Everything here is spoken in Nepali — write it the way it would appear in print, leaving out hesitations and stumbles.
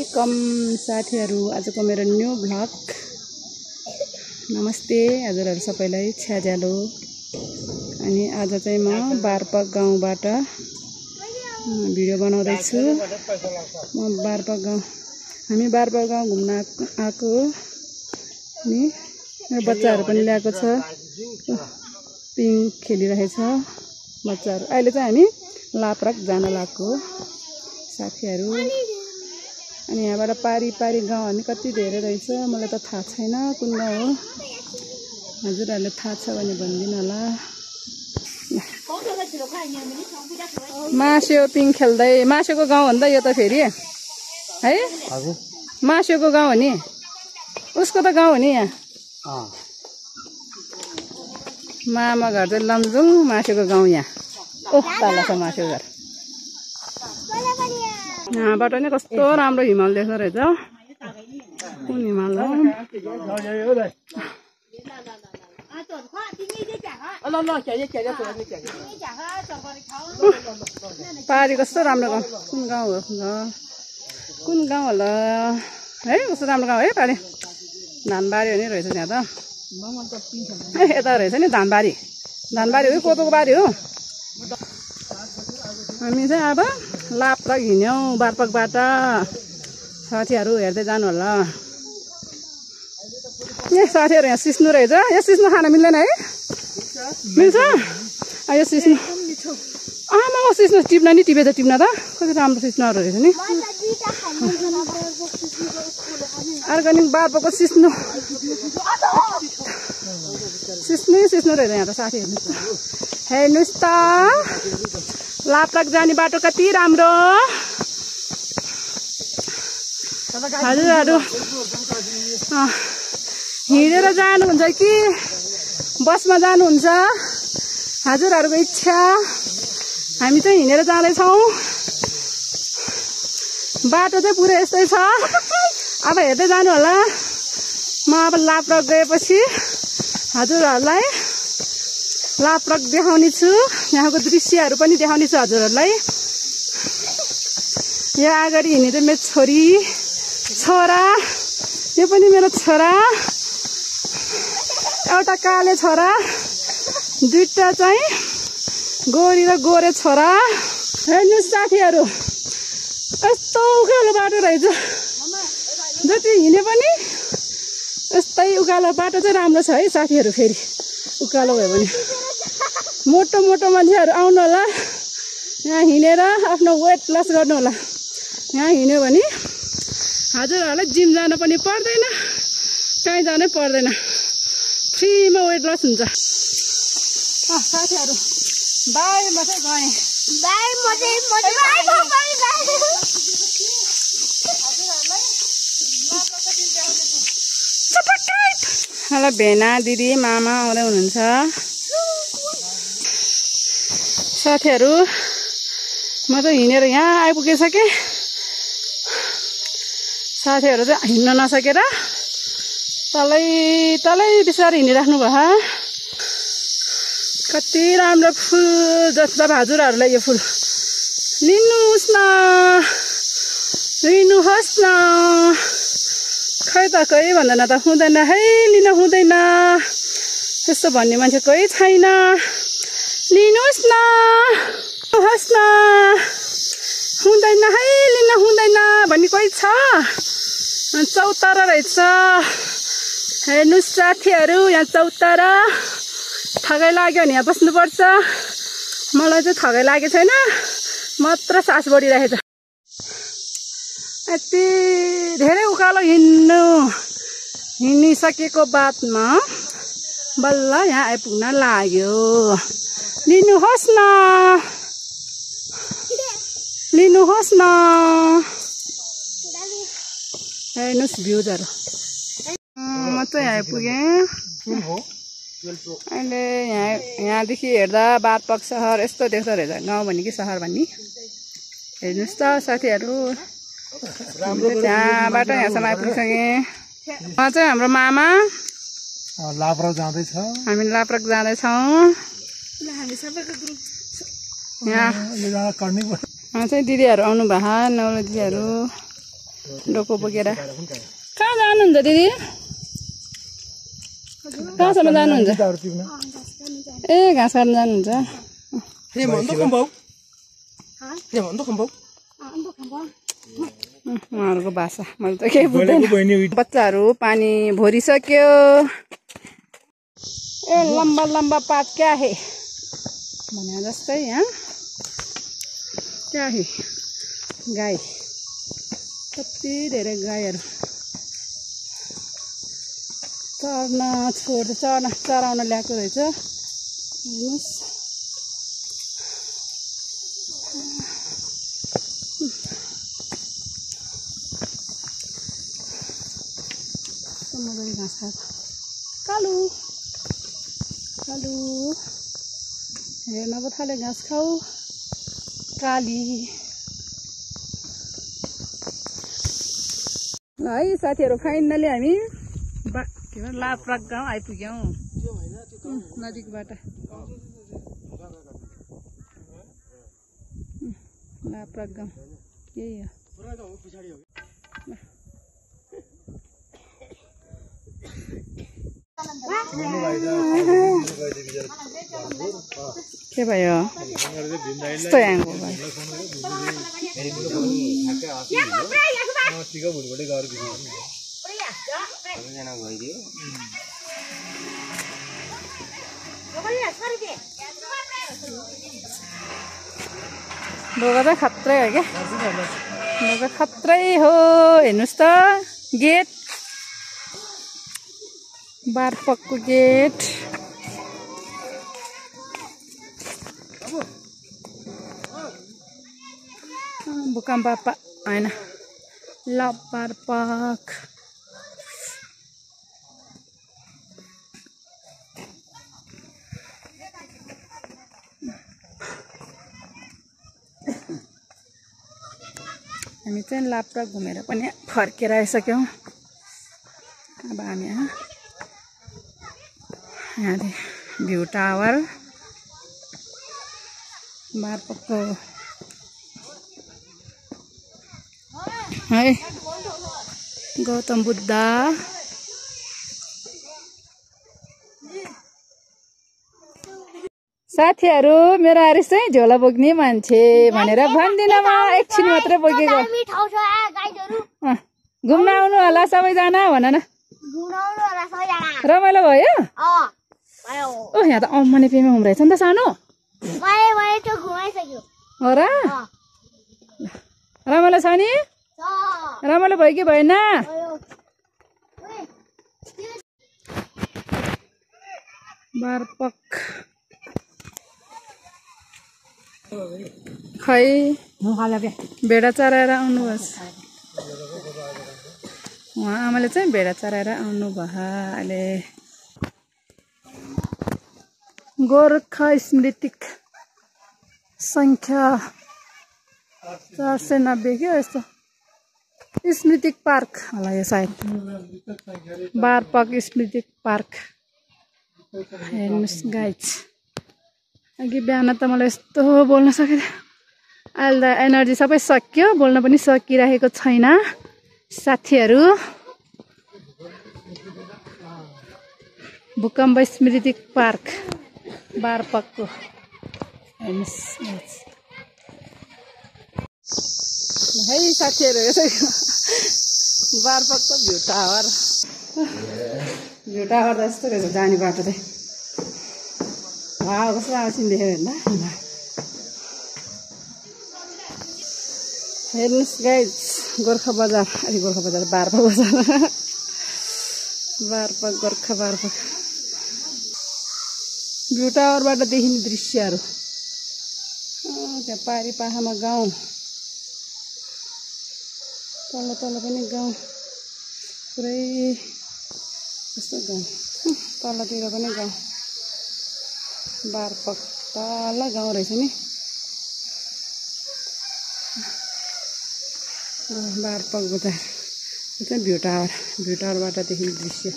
वेलकम साथीहरु आजको मेरो न्यू भ्लग। नमस्ते हजुरहरु सबैलाई छ्याज्यालो। अनि आज चाहिँ म बारपक गाउँबाट भिडियो बनाउँदै छु। म बारपक गाउँ हामी बारपक गाउँ घुम्न आएको नि मेरो बच्चाहरु पनि ल्याएको छ। पिङ खेलिरहेछ बच्चाहरु। अहिले चाहिँ हामी लाप्रक जान लागेको साथीहरु। अनि यहाँबाट पारी पारी गाउँ हामी कति धेरै रहेछ मलाई त थाहा छैन कुन गाउँ हो। हजुरहरुले थाहा छ भने भनिदिनु होला। मास्यो पिङ खेल्दै मास्योको गाउँ हो नि त यो त फेरि है। मास्योको गाउँ हो नि उसको त गाउँ हो नि यहाँ। मामा घर चाहिँ लमजुङ मास्योको गाउँ यहाँ। ओह तल छ मास्योको घर। यहाँबाट नि कस्तो राम्रो हिमाल देख्दो रहेछ। कुन हिमाल हो? पारी कस्तो राम्रो गाउँ। कुन गाउँ हो कुन गाउँ होला है? कस्तो राम्रो गाउँ है पारी। धानबारी हो नि रहेछ त्यहाँ त। यता रहेछ नि धानबारी। धानबारी हो कोदोको बारी हो। हामी चाहिँ अब लाप्रक हिँड्यौँ बारपकबाट। साथीहरु हेर्दै जानु होला। ए साथीहरु यहाँ सिस्नु रहेछ। यो सिस्नु खान मिल्दैन है? मिल्छ? यो सिस्नु आमा सिस्नु टिप्न नि टिपेछ टिप्न त कति राम्रो सिस्नुहरु रहेछ नि। अर्ग्यानिक बारपकको सिस्नु सिस्नु रहेछ यहाँ त साथीहरु। हेर्नुस् त लाप्रक जाने बाटो कति राम्रो। हजुरहरु हिँडेर जानुहुन्छ कि बसमा जानुहुन्छ? हजुरहरुको इच्छा। हामी चाहिँ हिँडेर जाँदैछौँ। बाटो चाहिँ पुरै यस्तै छ। अब हेर्दै जानु होला। म अब लाप्रक गएपछि हजुरहरुलाई लाप्रक देखाउने छु। यहाँको दृश्यहरु पनि देखाउने छु हजुरहरुलाई। यहाँ अगाडि हिँडेर मेरो छोरा यो पनि मेरो छोरा। एउटा काले छोरा दुईटा चाहिँ गोरी र गोरे छोरा। हेर्नुस् साथीहरु यस्तो उकालो बाटो रहेछ। जति हिँडे पनि यस्तै उकालो बाटो चाहिँ राम्रो छ है साथीहरु। फेरि उकालो भयो भने मोटो मोटो मान्छेहरु आउनु होला। यहाँ हिँडेर आफ्नो वेट लस गर्नु होला। यहाँ हिँड्यो भने हजुरहरुलाई जिम जानु पनि पर्दैन कहीँ जानै पर्दैन। फ्रीमा वेट लस हुन्छ। साथीहरु बाई म चाहिँ गएँ। हेलो भेना दिदी मामा आउँदै हुनुहुन्छ। साथीहरु म त हिँडेर यहाँ आइपुगिसकेँ। साथीहरु चाहिँ हिँड्न नसकेर तलै बिस्तारै हिँडिराख्नु भयो। कति राम्रो फुल जस्ता हजुरहरुलाई यो फुल लिनुहोस् न लिनुहोस् न। खै त कोही भन्दैन त हुँदैन है लिन हुँदैन त्यस्तो भन्ने मान्छे कोही छैन। लिनुहोस् न होस् न हुँदैन है लिन हुँदैन भन्ने कोही छ? चौतारा रहेछ। हेर्नुस् साथीहरु यहाँ चौतारा। थकाइ लाग्यो भने यहाँ बस्नुपर्छ। मलाई चाहिँ थकाइ लागेको छैन मात्र सास बढिरहेछ। यति धेरै उकालो हिँडिसकेको बादमा बल्ल यहाँ आइपुग्न लाग्यो। लिनुहोस् न लिनुहोस् न। हेर्नुस् भ्यूजहरु। म चाहिँ यहाँ आइपुगेँ। अहिले यहाँदेखि हेर्दा बारपक सहर यस्तो देख्दो रहेछ। गाउँ भन्ने कि सहर भन्ने। हेर्नुस् त साथीहरु त्यहाँबाट यहाँसम्म आइपुगिसकेँ। म चाहिँ हाम्रो मामा लाप्रक जाँदैछ। हामी लाप्रक जाँदैछौँ। यहाँ चाहिँ दिदीहरु आउनु भयो। नौलो दिदीहरु डोको बोकेर कहाँ जानुहुन्छ दिदी कहाँसम्म जानुहुन्छ ए घाँस काट्न जानुहुन्छ उहाँहरूको भाषा मैले त केही बुझ्दैन बच्चाहरू पानी भरिसक्यो ए लम्बा लम्बा पात क्या है भने जस्तै यहाँ क्या है गाई कति धेरै गाईहरू चराउन ल्याएको रहेछ हेर्नुहोस् मजाले घाँस खाएको कालु कालु हेर्न पो थाले घाँस खाऊ काली ल है साथीहरू फाइनली हामी के भन्छ लाभ्राक गाउँ आइपुग्यौँ नजिकबाट लाभ्राक गाउँ यही हो के भयो यस्तो ह्याङ्गो भयो ढोका चाहिँ खत्रै हो क्या ढोका खत्रै हो हेर्नुहोस् त गेट बारपकको गेट भूकम्प होइन ल बारपक हामी चाहिँ लाभ्राक घुमेर पनि फर्केर आइसक्यौँ अब हामी यहाँदेखि भ्यू टावर बारपकको है गौतम बुद्ध साथीहरू मेरो आरिस चाहिँ झोला बोक्ने मान्छे भनेर भन्दिनँ म एकछिन मात्रै बोकेको घुम्न आउनु होला सबैजना भन न रमाइलो भयो ओ यहाँ त अम्माने पेमा हुँदैछ नि त सानो हो र रमाइलो छ नि रमाइलो भयो कि भएन बारपक खै भेडा चराएर आउनुहोस् उहाँ आमाले चाहिँ भेडा चराएर आउनु भयो अहिले गोर्खा स्मृतिक सङ्ख्या 490 क्या यस्तो स्मृतिक पार्क होला यो सायद बारपक स्मृतिक पार्क हेर्नुहोस् गाइज अघि बिहान त मलाई यस्तो बोल्न सकेन अहिले त एनर्जी सबै सकियो बोल्न पनि सकिरहेको छैन साथीहरू भूकम्प स्मृतिक पार्क बारपकको हेर्नुहोस् है साथीहरू बारपकको भ्यू टावर त यस्तो रहेछ जाने बाटो चाहिँ कस्तो आउँछन् देख्यो होइन हेर्नुहोस् गाइज गोर्खा बजार गोर्खा बजार बारपक बजार बारपक गोर्खा बारपक भ्यू टावरबाट देखिने दृश्यहरू त्यहाँ पारी पाखामा गाउँ तल तल पनि गाउँ पुरै यस्तो गाउँ तलतिर पनि गाउँ बारपक तल गाउँ रहेछ नि बारपक बजार यो चाहिँ भ्यू टावरबाट देखिने दृश्य